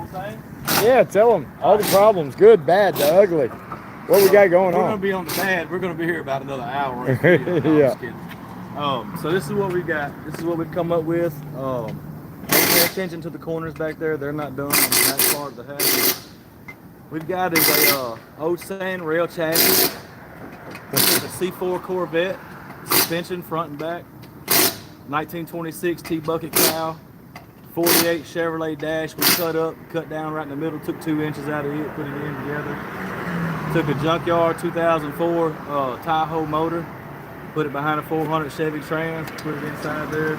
thing? Yeah, tell them all the problems, good, bad, the ugly. What we got going We're on? gonna be on the bad. We're gonna be here about another hour. No, I'm just kidding. So this is what we got. This is what we've come up with. Pay attention to the corners back there. They're not done on the back part of the house. We've got is a old sand rail chassis. It's a C4 Corvette, suspension front and back. 1926 T-bucket cow. 48 Chevrolet dash we cut down right in the middle, took 2 inches out of it, put it in together. Took a junkyard 2004 Tahoe motor, put it behind a 400 Chevy Trans, put it inside there.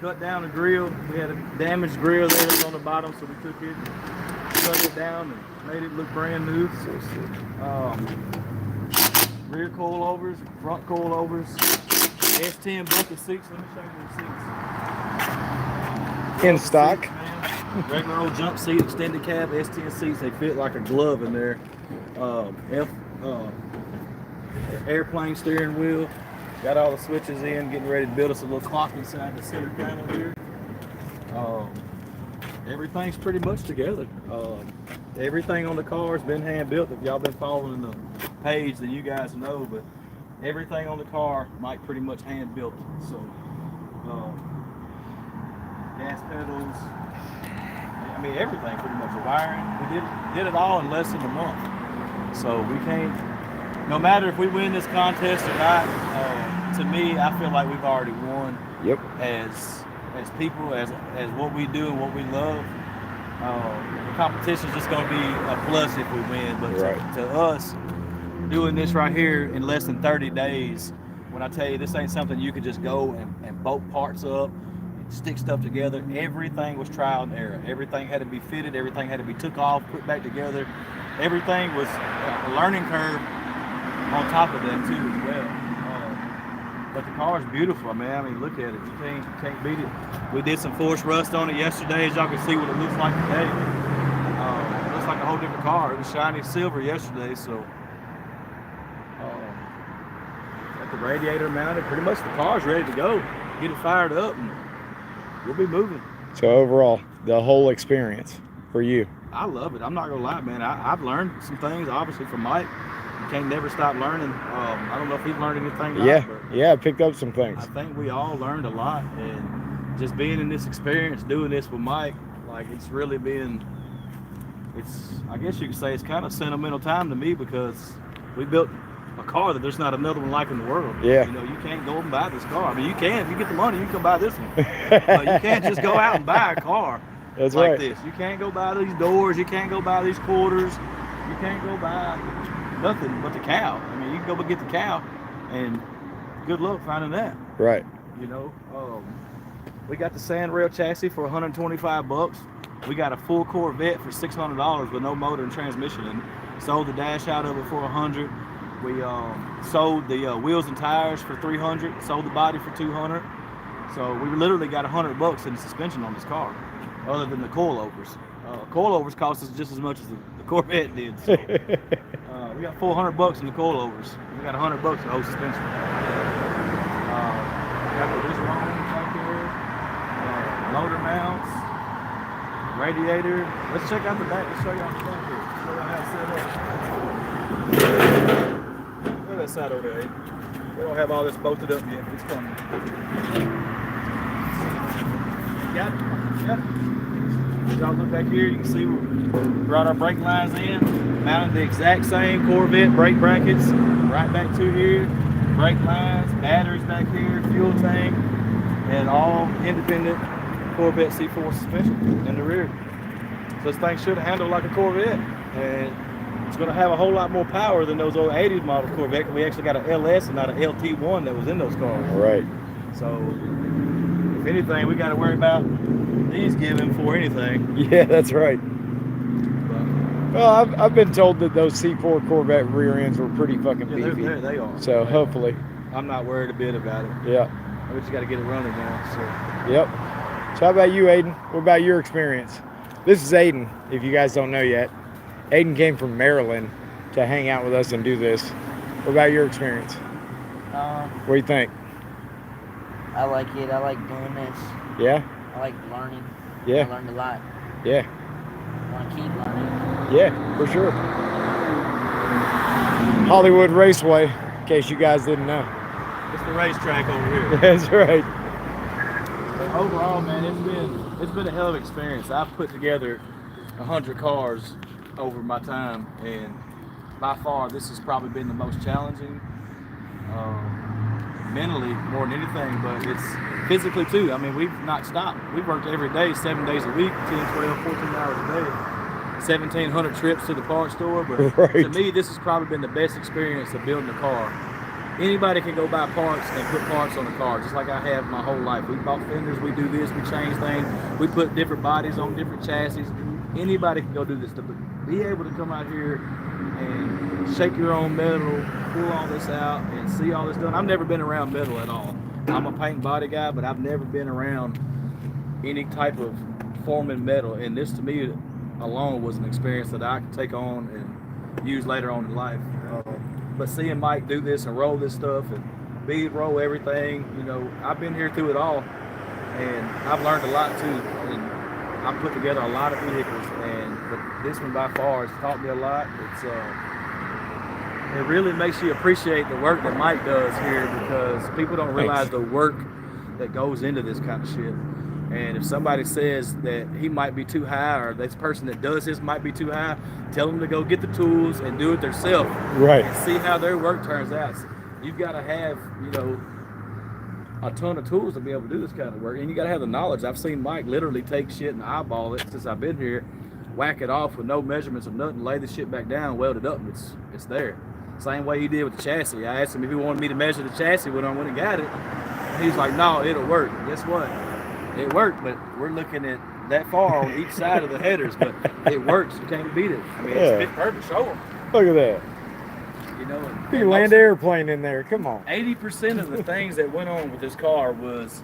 Cut down the grill. We had a damaged grill there on the bottom, so we took it, cut it down, and made it look brand new. Rear coilovers, front coilovers, S10 bucket seats. Let me show you the seats. In stock. Seats, regular old jump seat, extended cab, S10 seats. They fit like a glove in there. Airplane steering wheel. Got all the switches in, getting ready to build us a little clock inside the center panel here. Everything's pretty much together. Everything on the car has been hand built. If y'all been following the page, then you guys know, but everything on the car, Mike pretty much hand built. So, gas pedals, I mean everything pretty much. The wiring, we did it all in less than a month. So we can't, no matter if we win this contest or not, to me, I feel like we've already won. Yep. As people, as what we do and what we love. The competition's just going to be a plus if we win. But to us, doing this right here in less than 30 days, when I tell you this ain't something you could just go and bolt parts up, stick stuff together. Everything was trial and error. Everything had to be fitted. Everything had to be took off, put back together. Everything was a learning curve on top of that too as well. But the car is beautiful, man. I mean, look at it. You can't beat it. We did some forced rust on it yesterday, as y'all can see what it looks like today. It looks like a whole different car. It was shiny silver yesterday, so got the radiator mounted. Pretty much the car's ready to go. Get it fired up, and we'll be moving. So overall, the whole experience for you. I love it. I'm not gonna lie, man. I've learned some things, obviously, from Mike. You can't never stop learning. I don't know if he's learned anything. Yeah, I picked up some things. I think we all learned a lot, and just being in this experience, doing this with Mike, like it's really been. I guess you could say it's kind of sentimental time to me because we built a car that there's not another one like in the world. Yeah. You know, you can't go and buy this car. I mean, you can if you get the money, you can buy this one, but you can't just go out and buy a car. That's like right. this. You can't go buy these doors. You can't go buy these quarters. You can't go buy nothing but the cow. I mean, you can go get the cow, and good luck finding that. Right. You know, we got the sand rail chassis for $125. We got a full Corvette for $600 with no motor and transmission in it. Sold the dash out of it for $100. We sold the wheels and tires for $300. Sold the body for $200. So we literally got $100 in suspension on this car, other than the coilovers. Coilovers cost us just as much as the Corvette did. So, we got $400 in the coilovers. We got $100 in the whole suspension. Got the wrist rollers back here, motor mounts, radiator. Let's check out the back. Let's show you on the front here. Show you how it's set up. Look at that side over there. We don't have all this bolted up yet. It's coming. Got it. Yep. As y'all look back here, you can see we brought our brake lines in, mounted the exact same Corvette brake brackets right back to here, brake lines, batteries back here, fuel tank, and all independent Corvette C4 suspension in the rear. So this thing should handle like a Corvette, and it's going to have a whole lot more power than those old 80s model Corvette. We actually got an LS and not an LT1 that was in those cars. Right. So if anything, we got to worry about these giving for anything. Yeah, that's right. Well, I've been told that those C4 Corvette rear ends were pretty fucking beefy. They are. So hopefully. I'm not worried a bit about it. Yeah. We just got to get it running now. So. Yep. So how about you, Aiden? What about your experience? This is Aiden, if you guys don't know yet. Aiden came from Maryland to hang out with us and do this. What about your experience? What do you think? I like it. I like doing this. Yeah? I like learning. Yeah. I learned a lot. Yeah. I keep right Yeah, for sure. Hollywood Raceway, in case you guys didn't know. It's the racetrack over here. That's right. But overall, man, it's been a hell of an experience. I've put together 100 cars over my time, and by far this has probably been the most challenging, mentally more than anything, but it's physically too. I mean, we've not stopped. We've worked every day, 7 days a week, 10, 12, 14 hours a day, 1,700 trips to the parts store. But right. to me, this has probably been the best experience of building a car. Anybody can go buy parts and put parts on a car, just like I have my whole life. We bought fenders, we do this, we change things, we put different bodies on different chassis. Anybody can go do this. To be able to come out here and shake your own metal, pull all this out, and see all this done. I've never been around metal at all. I'm a paint body guy, but I've never been around any type of forming metal. And this, to me, alone was an experience that I could take on and use later on in life. But seeing Mike do this and roll this stuff and bead roll everything, you know, I've been here through it all, and I've learned a lot too. And I've put together a lot of vehicles, but this one by far has taught me a lot. It really makes you appreciate the work that Mike does here, because people don't realize the work that goes into this kind of shit. And if somebody says that he might be too high, or this person that does this might be too high, tell them to go get the tools and do it themselves. Right. And see how their work turns out. You've got to have, you know, a ton of tools to be able to do this kind of work. And you got to have the knowledge. I've seen Mike literally take shit and eyeball it since I've been here, whack it off with no measurements or nothing, lay the shit back down, weld it up, and it's there. Same way he did with the chassis. I asked him if he wanted me to measure the chassis when I went and got it. And he's like, no, it'll work. Guess what? It worked, but we're looking at that far on each side of the headers, but it works. You can't beat it. I mean, it's fit perfect. Show them. Look at that. You know, you can land an airplane in there. Come on. 80% of the things that went on with this car was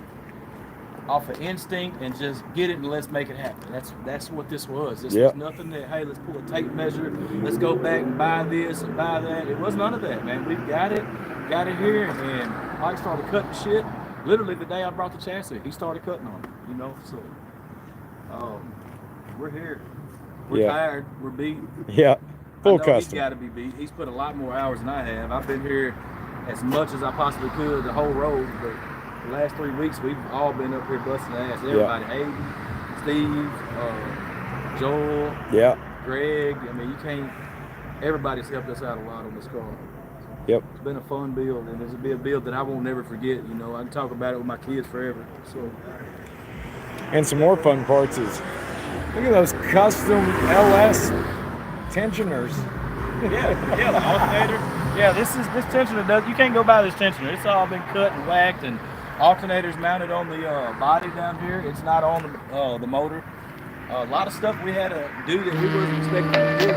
off of instinct and just get it and let's make it happen. That's what this was. This was nothing that, hey, let's pull a tape measure, let's go back and buy this and buy that. It was none of that, man. We've got it here, and Mike started cutting shit. Literally the day I brought the chassis, he started cutting on it, you know, so we're here. We're tired, we're beat. Yeah, full custom. He's got to be beat. He's put a lot more hours than I have. I've been here as much as I possibly could the whole road, but the last 3 weeks, we've all been up here busting ass. Everybody, Hayden, Steve, Joel, Greg. I mean, everybody's helped us out a lot on this car. Yep. It's been a fun build, and it'll be a build that I won't never forget. You know, I can talk about it with my kids forever. So. And some more fun parts is, look at those custom LS tensioners. Yeah, the alternator. Yeah, this tensioner you can't go buy this tensioner. It's all been cut and whacked, and alternator's mounted on the body down here. It's not on the motor. A lot of stuff we had to do that we wasn't expecting to do.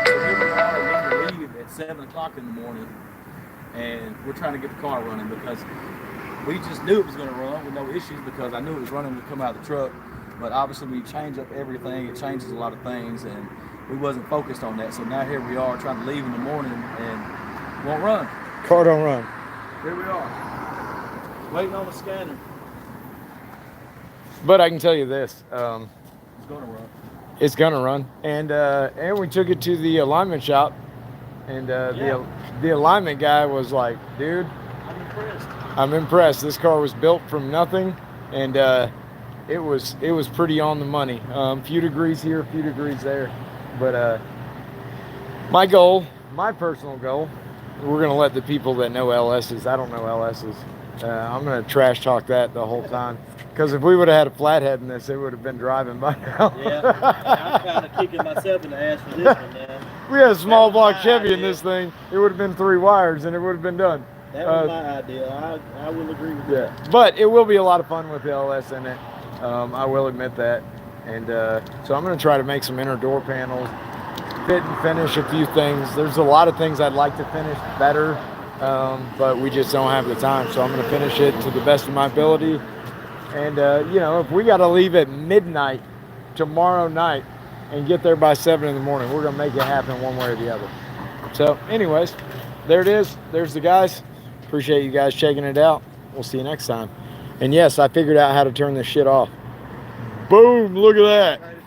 So here we are, we have to leave at 7 o'clock in the morning, and we're trying to get the car running because we just knew it was going to run with no issues, because I knew it was running to come out of the truck. But obviously we change up everything. It changes a lot of things, and we wasn't focused on that. So now here we are trying to leave in the morning and won't run. Car don't run. Here we are, waiting on the scanner. But I can tell you this. It's going to run. It's going to run. And we took it to the alignment shop. And the alignment guy was like, dude, I'm impressed. This car was built from nothing. And it was pretty on the money. Few degrees here, a few degrees there. But my personal goal, we're going to let the people that know LSs, I don't know LSs, I'm going to trash talk that the whole time. Because if we would have had a flathead in this, it would have been driving by now. I'm kind of kicking myself in the ass for this one, man. We had a small block Chevy in this thing. It would have been 3 wires and it would have been done. That was my idea. I will agree with that. But it will be a lot of fun with the LS in it. I will admit that. And so I'm going to try to make some inner door panels, fit and finish a few things. There's a lot of things I'd like to finish better, but we just don't have the time. So I'm going to finish it to the best of my ability. And, if we got to leave at midnight tomorrow night and get there by 7 in the morning, we're going to make it happen one way or the other. So anyways, there it is. There's the guys. Appreciate you guys checking it out. We'll see you next time. And yes, I figured out how to turn this shit off. Boom, look at that.